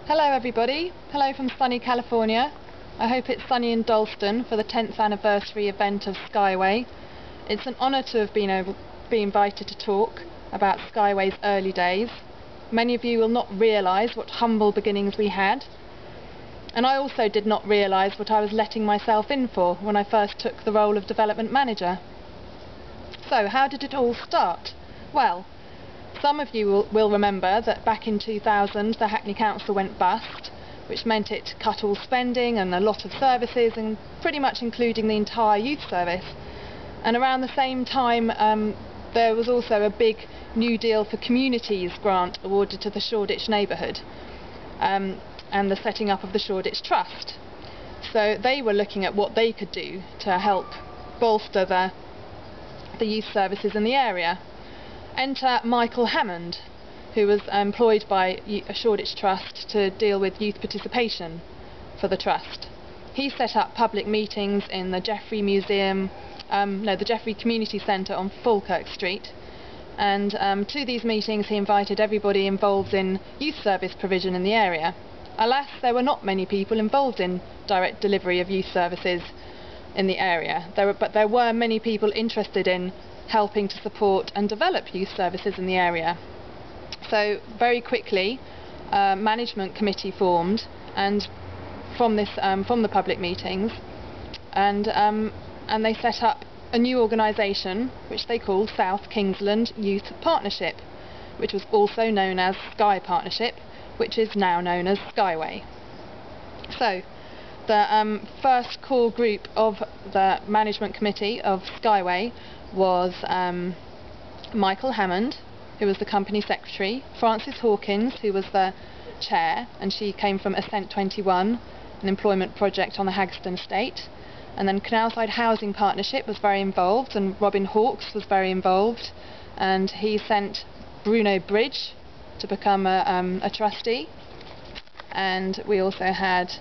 Hello everybody, hello from sunny California. I hope it's sunny in Dalston for the 10th anniversary event of SkyWay. It's an honour to have been invited to talk about SkyWay's early days. Many of you will not realise what humble beginnings we had, and I also did not realise what I was letting myself in for when I first took the role of development manager. So how did it all start? Well, some of you will remember that back in 2000 the Hackney Council went bust, which meant it cut all spending and a lot of services, and pretty much including the entire youth service. And around the same time there was also a big New Deal for Communities grant awarded to the Shoreditch neighbourhood, and the setting up of the Shoreditch Trust. So they were looking at what they could do to help bolster the youth services in the area. Enter Michael Hammond, who was employed by a Shoreditch Trust to deal with youth participation for the Trust. He set up public meetings in the Jeffrey the Jeffrey Community Centre on Falkirk Street, and to these meetings he invited everybody involved in youth service provision in the area. Alas, there were not many people involved in direct delivery of youth services in the area, but there were many people interested in helping to support and develop youth services in the area. So very quickly a management committee formed, and from the public meetings, and they set up a new organisation which they called South Kingsland Youth Partnership, which was also known as Sky Partnership, which is now known as SkyWay. So the first core group of the management committee of SkyWay was Michael Hammond, who was the company secretary, Frances Hawkins, who was the chair, and she came from Ascent 21, an employment project on the Haggerston estate, and then Canalside Housing Partnership was very involved, and Robin Hawkes was very involved, and he sent Bruno Bridge to become a trustee. And we also had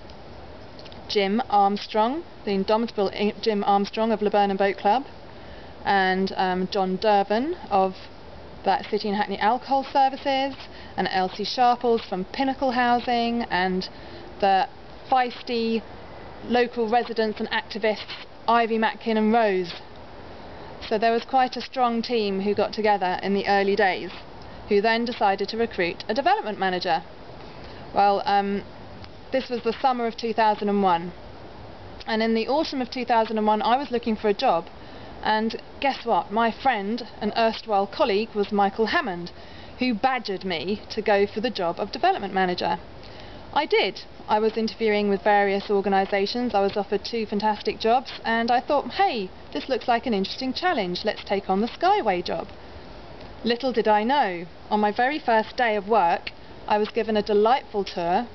Jim Armstrong, the indomitable Jim Armstrong of Laburnum Boat Club, and John Durban of that City and Hackney Alcohol Services, and Elsie Sharples from Pinnacle Housing, and the feisty local residents and activists Ivy Matkin and Rose. So there was quite a strong team who got together in the early days, who then decided to recruit a development manager. Well, this was the summer of 2001, and in the autumn of 2001 I was looking for a job, and guess what? My friend and erstwhile colleague was Michael Hammond, who badgered me to go for the job of development manager. I did. I was interviewing with various organisations, I was offered 2 fantastic jobs, and I thought, hey, this looks like an interesting challenge, let's take on the SkyWay job. Little did I know, on my very first day of work I was given a delightful tour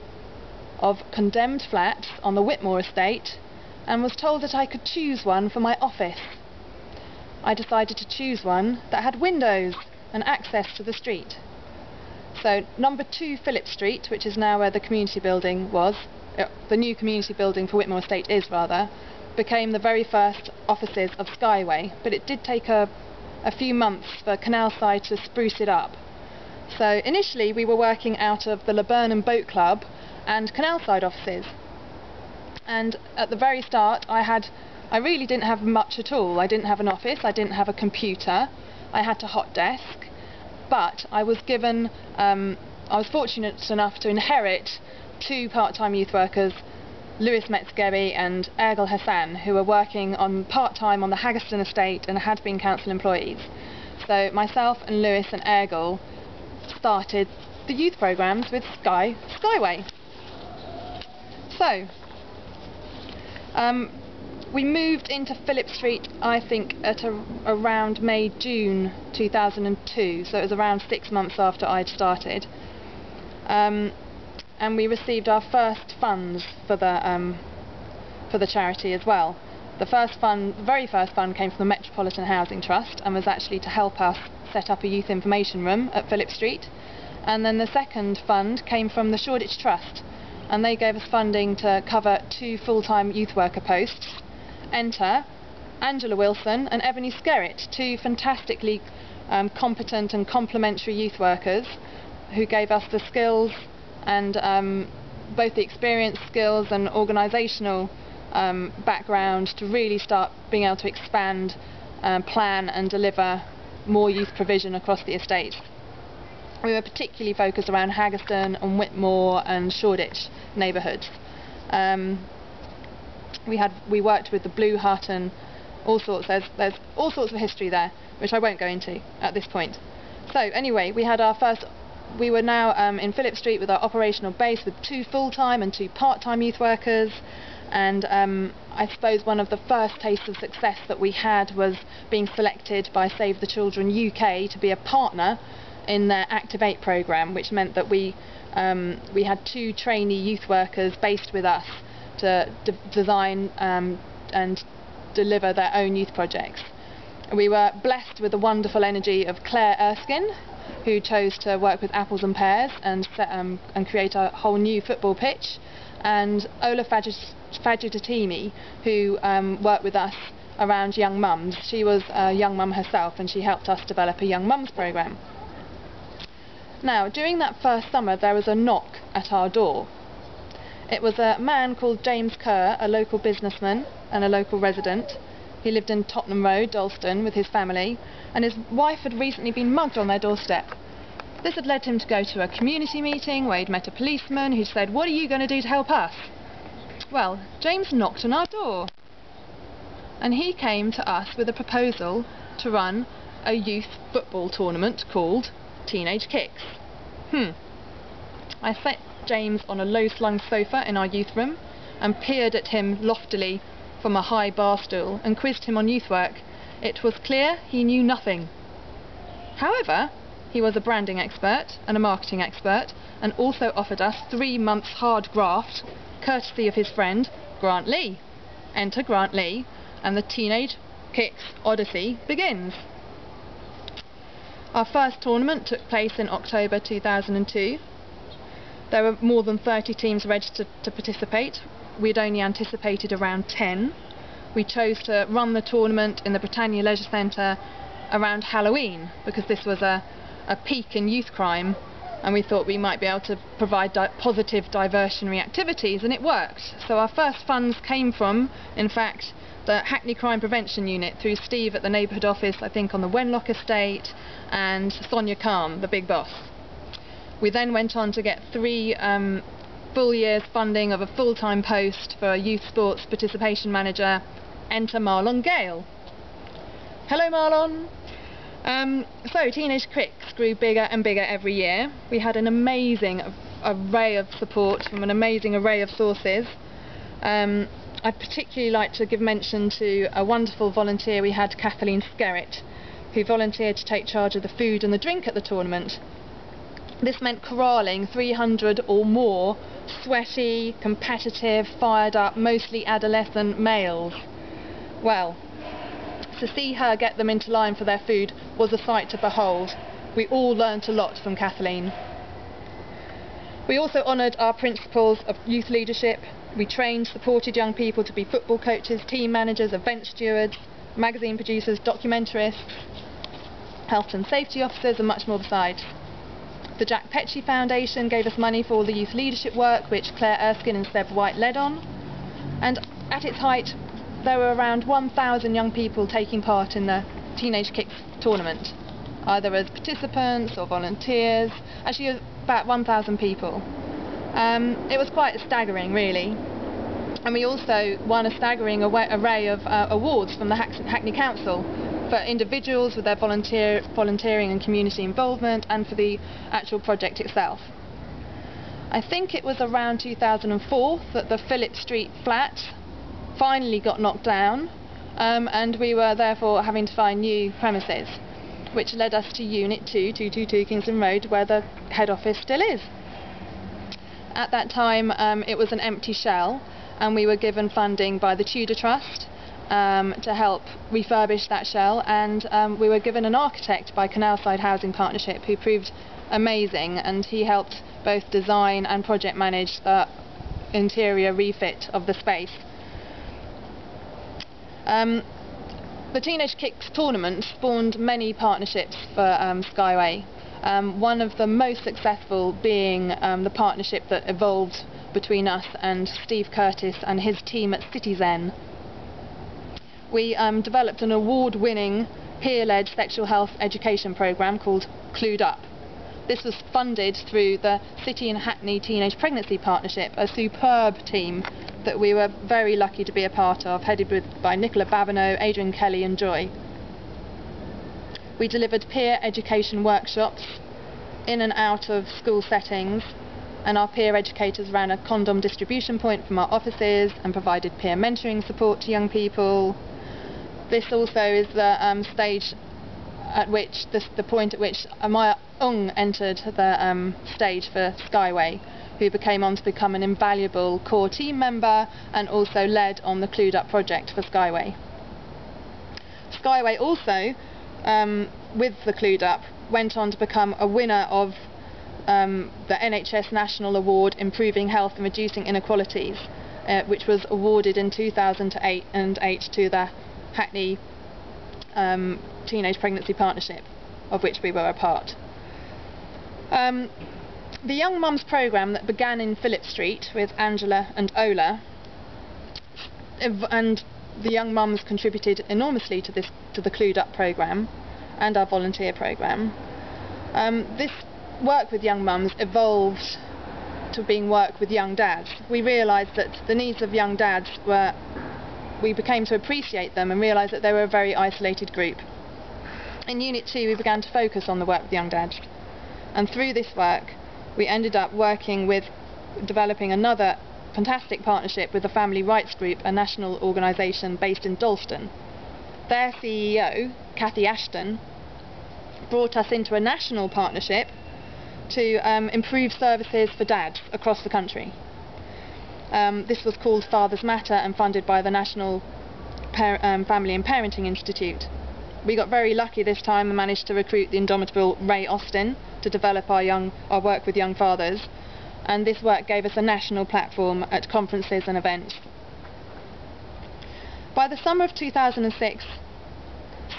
of condemned flats on the Whitmore estate, and was told that I could choose one for my office. I decided to choose one that had windows and access to the street. So number 2 Phillip Street, which is now where the community building was, the new community building for Whitmore Estate is rather, became the very first offices of SkyWay, but it did take a few months for Canalside to spruce it up. So initially we were working out of the Laburnum Boat Club and Canalside offices, and at the very start I really didn't have much at all. I didn't have an office, I didn't have a computer, I had to hot desk, but I was given, I was fortunate enough to inherit 2 part-time youth workers, Lewis Metzgeri and Ergel Hassan, who were working on part-time on the Haggerston estate and had been council employees. So myself and Lewis and Ergel started the youth programmes with SkyWay. So we moved into Phillip Street, I think, at around May-June 2002, so it was around 6 months after I'd started. And we received our first funds for the charity as well. The very first fund came from the Metropolitan Housing Trust and was actually to help us set up a youth information room at Phillip Street. And then the second fund came from the Shoreditch Trust, and they gave us funding to cover 2 full-time youth worker posts. Enter Angela Wilson and Ebony Skerritt, 2 fantastically competent and complementary youth workers who gave us the skills and both the experience, skills and organisational background to really start being able to expand, plan and deliver more youth provision across the estate. We were particularly focused around Haggerston and Whitmore and Shoreditch neighbourhoods. We worked with the Blue Hut and all sorts. There's all sorts of history there, which I won't go into at this point. So anyway, we were now in Phillip Street with our operational base with 2 full-time and 2 part-time youth workers, and I suppose one of the first tastes of success that we had was being selected by Save the Children UK to be a partner in their Activate programme, which meant that we had 2 trainee youth workers based with us to design and deliver their own youth projects. We were blessed with the wonderful energy of Claire Erskine, who chose to work with Apples and Pears and create a whole new football pitch, and Ola Fagitatimi, who worked with us around young mums. She was a young mum herself and she helped us develop a young mums programme. Now, during that first summer there was a knock at our door. It was a man called James Kerr, a local businessman and a local resident. He lived in Tottenham Road, Dalston, with his family, and his wife had recently been mugged on their doorstep. This had led him to go to a community meeting where he'd met a policeman who said, "What are you going to do to help us?" Well, James knocked on our door, and he came to us with a proposal to run a youth football tournament called Teenage Kicks. I set James on a low-slung sofa in our youth room and peered at him loftily from a high bar stool and quizzed him on youth work. It was clear he knew nothing. However, he was a branding expert and a marketing expert, and also offered us 3 months hard graft, courtesy of his friend Grant Lee. Enter Grant Lee, and the Teenage Kicks Odyssey begins. Our first tournament took place in October 2002. There were more than 30 teams registered to participate. We'd only anticipated around 10. We chose to run the tournament in the Britannia Leisure Centre around Halloween because this was a peak in youth crime, and we thought we might be able to provide positive diversionary activities, and it worked. So our first funds came from, in fact, the Hackney Crime Prevention Unit through Steve at the neighbourhood office, I think on the Wenlock estate, and Sonia Khan, the big boss. We then went on to get 3 full years funding of a full-time post for a youth sports participation manager. Enter Marlon Gale. Hello Marlon! So Teenage Kicks grew bigger and bigger every year. We had an amazing array of support from an amazing array of sources. I'd particularly like to give mention to a wonderful volunteer we had, Kathleen Skerritt, who volunteered to take charge of the food and the drink at the tournament. This meant corralling 300 or more sweaty, competitive, fired up, mostly adolescent males. Well, to see her get them into line for their food was a sight to behold. We all learnt a lot from Kathleen. We also honoured our principles of youth leadership. We trained, supported young people to be football coaches, team managers, event stewards, magazine producers, documentarists, health and safety officers, and much more besides. The Jack Petchey Foundation gave us money for all the youth leadership work, which Claire Erskine and Seb White led on. And at its height, there were around 1,000 young people taking part in the Teenage Kicks tournament, either as participants or volunteers. Actually, about 1,000 people. It was quite staggering, really. And we also won a staggering array of awards from the Hackney Council for individuals with their volunteering and community involvement, and for the actual project itself. I think it was around 2004 that the Phillip Street flat finally got knocked down, and we were therefore having to find new premises, which led us to Unit 2, 222 Kingston Road, where the head office still is. At that time it was an empty shell, and we were given funding by the Tudor Trust to help refurbish that shell, and we were given an architect by Canalside Housing Partnership who proved amazing, and he helped both design and project manage the interior refit of the space. The Teenage Kicks tournament spawned many partnerships for SkyWay, one of the most successful being the partnership that evolved between us and Steve Curtis and his team at Citizen. We developed an award-winning peer-led sexual health education programme called Clued Up. This was funded through the City and Hackney Teenage Pregnancy Partnership, a superb team that we were very lucky to be a part of, headed by Nicola Babineau, Adrian Kelly and Joy. We delivered peer education workshops in and out of school settings, and our peer educators ran a condom distribution point from our offices and provided peer mentoring support to young people. This also is the stage at which, the point at which Amaya Ung entered the stage for SkyWay, who became on to become an invaluable core team member and also led on the Clued Up project for SkyWay. SkyWay also, with the Clued Up, went on to become a winner of the NHS National Award Improving Health and Reducing Inequalities, which was awarded in 2008 to the Hackney Teenage Pregnancy Partnership, of which we were a part. The Young Mums programme that began in Phillip Street with Angela and Ola, and the Young Mums contributed enormously to the Clued Up programme and our volunteer programme. This work with young mums evolved to being work with young dads. We realised that the needs of young dads we became to appreciate them and realised that they were a very isolated group. In Unit 2 we began to focus on the work with young dads, and through this work we ended up developing another fantastic partnership with the Family Rights Group, a national organisation based in Dalston. Their CEO, Cathy Ashton, brought us into a national partnership to improve services for dads across the country. This was called Fathers Matter and funded by the National Family and Parenting Institute. We got very lucky this time and managed to recruit the indomitable Ray Austin to develop our work with young fathers, and this work gave us a national platform at conferences and events. By the summer of 2006,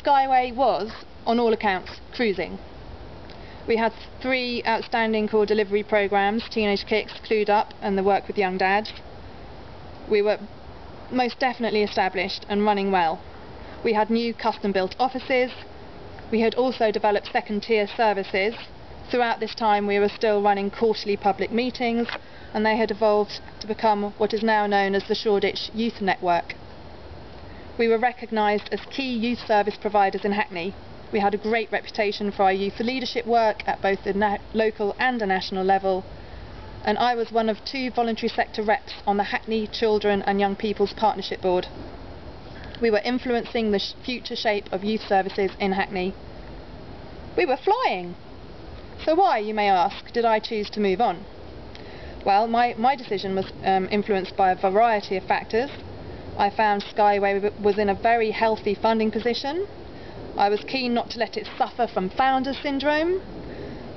SkyWay was, on all accounts, cruising. We had 3 outstanding core delivery programmes: Teenage Kicks, Clued Up and the work with young dads. We were most definitely established and running well. We had new custom-built offices. We had also developed second-tier services. Throughout this time we were still running quarterly public meetings, and they had evolved to become what is now known as the Shoreditch Youth Network. We were recognised as key youth service providers in Hackney. We had a great reputation for our youth leadership work at both the local and a national level, and I was one of 2 voluntary sector reps on the Hackney Children and Young People's Partnership Board. We were influencing the future shape of youth services in Hackney. We were flying! So why, you may ask, did I choose to move on? Well, my decision was influenced by a variety of factors. I found SkyWay was in a very healthy funding position. I was keen not to let it suffer from founder syndrome.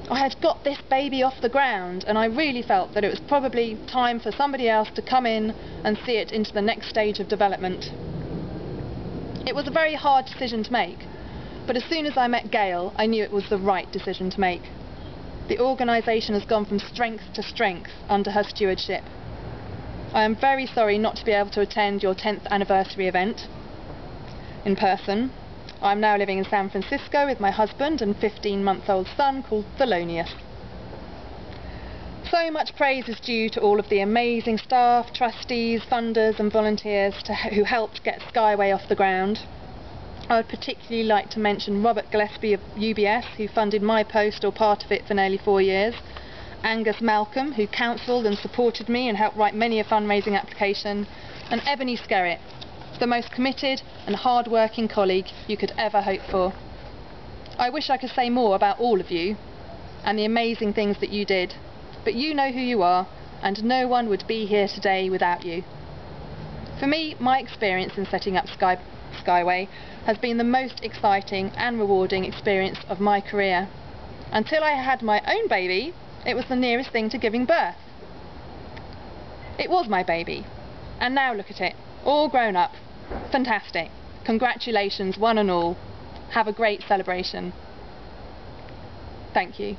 I had got this baby off the ground, and I really felt that it was probably time for somebody else to come in and see it into the next stage of development. It was a very hard decision to make, but as soon as I met Gail, I knew it was the right decision to make. The organisation has gone from strength to strength under her stewardship. I am very sorry not to be able to attend your 10th anniversary event in person. I'm now living in San Francisco with my husband and 15-month-old son called Thelonious. So much praise is due to all of the amazing staff, trustees, funders and volunteers who helped get SkyWay off the ground. I would particularly like to mention Robert Gillespie of UBS, who funded my post or part of it for nearly 4 years, Angus Malcolm, who counselled and supported me and helped write many a fundraising application, and Ebony Skerritt, the most committed and hard-working colleague you could ever hope for. I wish I could say more about all of you and the amazing things that you did, but you know who you are, and no one would be here today without you. For me, my experience in setting up SkyWay has been the most exciting and rewarding experience of my career. Until I had my own baby, it was the nearest thing to giving birth. It was my baby, and now look at it, all grown up. Fantastic. Congratulations, one and all. Have a great celebration. Thank you.